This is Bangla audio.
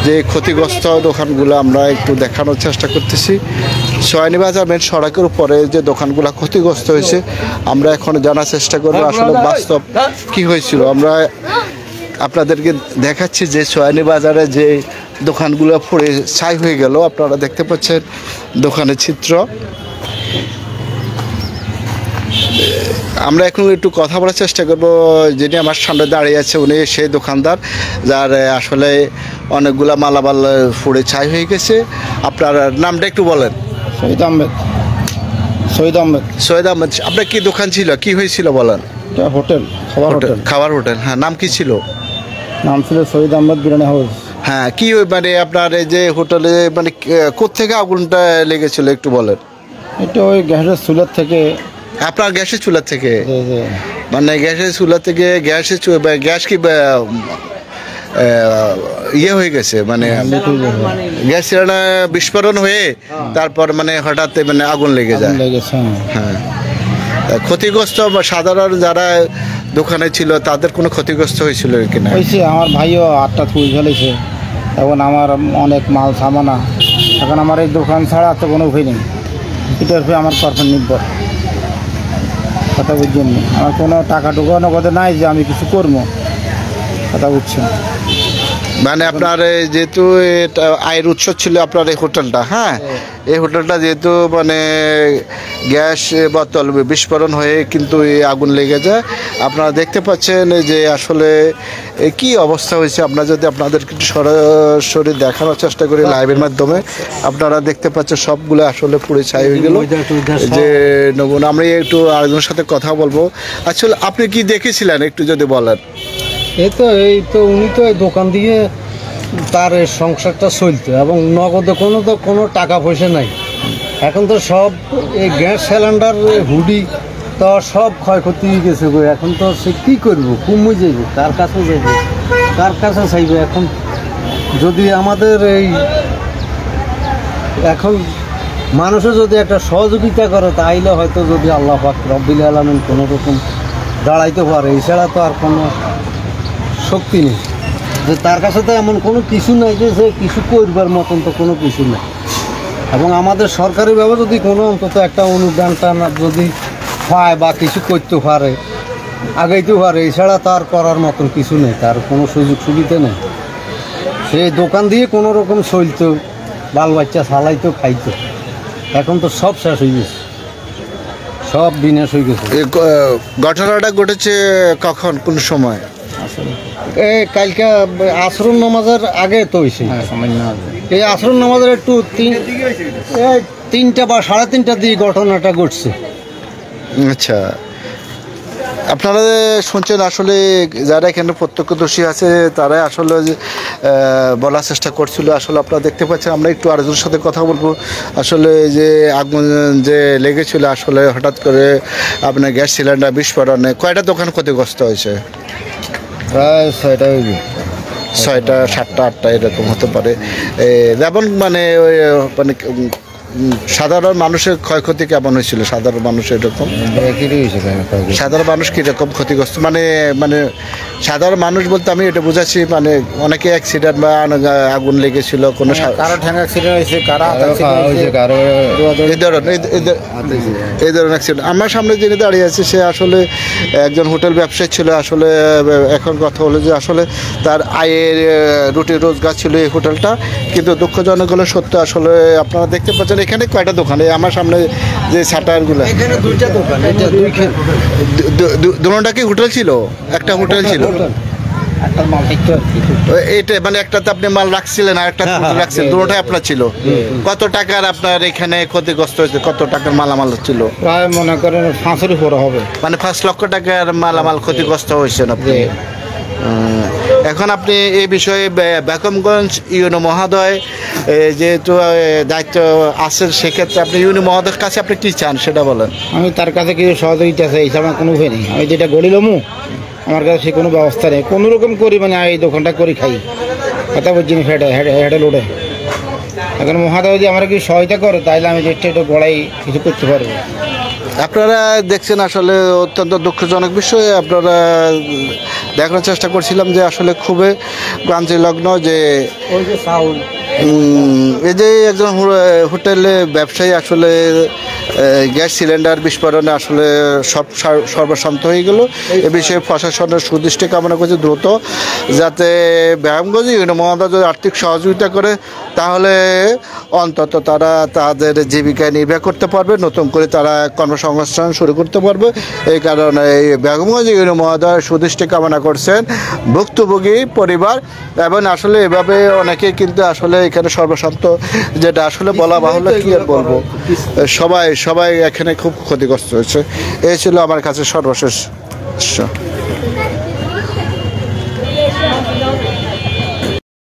যে ক্ষতিগ্রস্ত দোকানগুলো আমরা একটু দেখানোর চেষ্টা করতেছি। সোয়ানীবাজার মেন সড়কের উপরে যে দোকানগুলো ক্ষতিগ্রস্ত হয়েছে আমরা এখন জানার চেষ্টা করবো আসলে বাস্তব কি হয়েছিল। আমরা আপনাদেরকে দেখাচ্ছি যে সোয়ানীবাজারে যে দোকানগুলো পড়ে ছাই হয়ে গেল, আপনারা দেখতে পাচ্ছেন দোকানের চিত্র। আমরা এখন একটু কথা বলার চেষ্টা করবো। যিনি আমার সামনে দাঁড়িয়ে আছে উনি সেই দোকানদার যার আসলে অনেকগুলা মালামাল পুড়ে ছাই হয়ে গেছে। আপনার নামটা একটু বলেন। শহীদ আহমেদ। সৈয়দ আহমেদ, আপনার কি দোকান ছিল, কি হয়েছিল বলেন? হোটেল, খাবার হোটেল। হ্যাঁ, নাম কি ছিল? নাম ছিল শহীদ আহমেদ বিরিয়ানি হাউস। হ্যাঁ, কি মানে আপনার এই যে হোটেলে মানে কোত্থেকে আগুনটা লেগেছিল একটু বলেন? এটা ওই গ্যাসের চুলার থেকে। আপনার গ্যাসের চুলার থেকে? যে মানে গ্যাসের চুলা থেকে গ্যাস কি ইয়ে হয়ে গেছে, মানে গ্যাস সিলিন্ডার বিস্ফোরণ হয়ে তারপর মানে হঠাৎ মানে আগুন লেগে যায়। হ্যাঁ, ক্ষতিগ্রস্ত সাধারণ যারা দোকানে ছিল তাদের কোনো ক্ষতিগ্রস্ত হয়েছিল কিনা? হয়েছে, আমার ভাইও 8টা ফুল ফেলেছে। এখন আমার অনেক মাল সামানা, এখন আমার এই দোকান ছাড়া তো কোনো উপায় নেই। এটার উপরে আমার পারফেক্ট নির্ভর। কথা বুঝছেন, আমার কোনো টাকা ঢোকানো কথা নাই যে আমি কিছু করবো। কথা বুঝছেন, মানে আপনার যেহেতু এটা আয়ের উৎস ছিল আপনার এই হোটেলটা, হ্যাঁ, এই হোটেলটা যেহেতু মানে গ্যাস বোতল বিস্ফোরণ হয়ে কিন্তু এই আগুন লেগে যায়। আপনারা দেখতে পাচ্ছেন যে আসলে কি অবস্থা হয়েছে। আমরা যদি আপনাদেরকে একটু সরাসরি দেখানোর চেষ্টা করি লাইভের মাধ্যমে, আপনারা দেখতে পাচ্ছেন সবগুলো আসলে পুড়ে ছাই হয়ে গেল। যে নমুনা আমরা একটু আরেকজনের সাথে কথা বলবো। আসলে আপনি কি দেখেছিলেন একটু যদি বলেন? এই তো উনি তো এই দোকান দিয়ে তার এই সংসারটা চলতো এবং নগদে কোনো টাকা পয়সা নাই। এখন তো সব এই গ্যাস সিলিন্ডার হুডি তো সব ক্ষয়ক্ষতি হয়ে গেছে গো। এখন তো সে কী করবো, কমে যাইব, কার কাছে যাইব, কার কাছে চাইবে? এখন যদি আমাদের এই এখন মানুষের যদি একটা সহযোগিতা করে তাইলে হয়তো যদি আল্লাহ পাক রব্বুল আলামিন কোনো রকম দাঁড়াইতে পারে, এছাড়া তো আর কোনো শক্তি নেই। যে তার কাছে তো এমন কোনো কিছু নাই যে সে কিছু করবার মতন তো কোনো কিছু নেই। এবং আমাদের সরকারিভাবে যদি কোনো অন্তত একটা অনুদান টানা যদি পায় বা কিছু করতে পারে, আগাইতে পারে, এছাড়া তার করার মতন কিছু নেই, তার কোনো সুযোগ সুবিধা নেই। সে দোকান দিয়ে কোনো রকম চলতো, বাল বাচ্চা চালাইতো, খাইতো। এখন তো সব শেষ হয়ে গেছে, সব বিনাশ হয়ে গেছে। ঘটনাটা ঘটেছে কখন, কোন সময়? এই কালকে আসরুন নামাজের আগে তো হয়েছে। এই আসরুন নামাজের একটু 3টা বা 3:30টার দিকে ঘটনাটা ঘটছে। আচ্ছা, আপনারা শুনছেন আসলে যারা এখানে প্রত্যক্ষদর্শী আছে তারাই আসলে বলার চেষ্টা করছিল। আসলে আপনারা দেখতে পাচ্ছেন, আমরা একটু আরেকজনের সাথে কথা বলবো। আসলে যে আগুন যে লেগেছিল আসলে হঠাৎ করে আপনার গ্যাস সিলিন্ডার বিস্ফোরণে কয়টা দোকান ক্ষতিগ্রস্ত হয়েছে? প্রায় 6টা, 6টা, 7টা, 8টা এরকম হতে পারে। যেমন মানে ওই মানে সাধারণ মানুষের ক্ষয়ক্ষতি কেমন হয়েছিল? সাধারণ মানুষ এরকম সাধারণ মানুষ কীরকম ক্ষতিগ্রস্ত, মানে মানে সাধারণ মানুষ বলতে আমি এটা বুঝাচ্ছি মানে অনেকে অ্যাক্সিডেন্ট বা আগুন লেগেছিল, কোনো কারো ঠ্যাং অ্যাক্সিডেন্ট হয়েছে, এই ধরনের অ্যাক্সিডেন্ট। আমার সামনে যিনি দাঁড়িয়ে আছে সে আসলে একজন হোটেল ব্যবসায়ী ছিল। আসলে এখন কথা হলো যে আসলে তার আয়ের রুটি রোজগার ছিল এই হোটেলটা, কিন্তু দুঃখজনক হলো সত্য। আসলে আপনারা দেখতে পাচ্ছেন এখানে কয়টা দোকান, আমার সামনে যে শাটারগুলো, এখানে 2টা দোকান, এটা দুটোটা কি হোটেল ছিল? একটা হোটেল ছিল এটা, মানে একটাতে আপনি মাল রাখছিলেন আর একটা রাখছিলেন, দুটোটাই আপনার ছিল। কত টাকার আপনার এখানে ক্ষতিগ্রস্ত হয়েছে? কত টাকার মালামাল ছিল? প্রায় মনে করেন 5-এর উপরে হবে, মানে 5 লক্ষ টাকার মালামাল ক্ষতিগ্রস্ত হয়েছেন আপনি। এখন আপনি এই বিষয়ে বেগমগঞ্জ ইউনো মহোদয় যেহেতু দায়িত্ব আছেন, সেক্ষেত্রে আপনি ইউনো মহোদয়ের কাছে আপনি কী চান সেটা বলেন। আমি তার কাছে কিছু সহযোগিতা চাই, আমার কোনো উপায় নেই। আমি যেটা গড়িলামও আমার কাছে সে কোনো ব্যবস্থা নেই, কোনো রকম করি মানে এই দোকানটা করি খাই। কথা বলছি হেঁটে লোডে। এখন মহাদয় যদি আমার কিছু সহায়তা করে তাহলে আমি রেটটা একটু গড়াই কিছু করতে পারবো। আপনারা দেখছেন আসলে অত্যন্ত দুঃখজনক বিষয়। আপনারা দেখার চেষ্টা করছিলাম যে আসলে খুবই ক্লান্তিলগ্ন যে ওই যে সাউন্ড এই যে একজন হোটেলে ব্যবসায়ী আসলে গ্যাস সিলিন্ডার বিস্ফোরণে আসলে সর্বশান্ত হয়ে গেল। এ বিষয়ে প্রশাসনের সুদৃষ্টি কামনা করছে দ্রুত যাতে ব্যায়ামগঞ্জ ইউনিয়ন মহোদয় যদি আর্থিক সহযোগিতা করে তাহলে অন্তত তারা তাদের জীবিকা নির্বাহ করতে পারবে, নতুন করে তারা কর্মসংস্থান শুরু করতে পারবে। এই কারণে এই ব্যায়ামগঞ্জ ইউনিয়ন মহোদয় সুদৃষ্টি কামনা করছেন ভুক্তভোগী পরিবার। এবং আসলে এভাবে অনেকেই কিন্তু আসলে এখানে সর্বশান্ত, যেটা আসলে বলা বাহুল্য, কি আর বলবো, সবাই এখানে খুব ক্ষতিগ্রস্ত হয়েছে। এই ছিল আমার কাছে সর্বশেষ।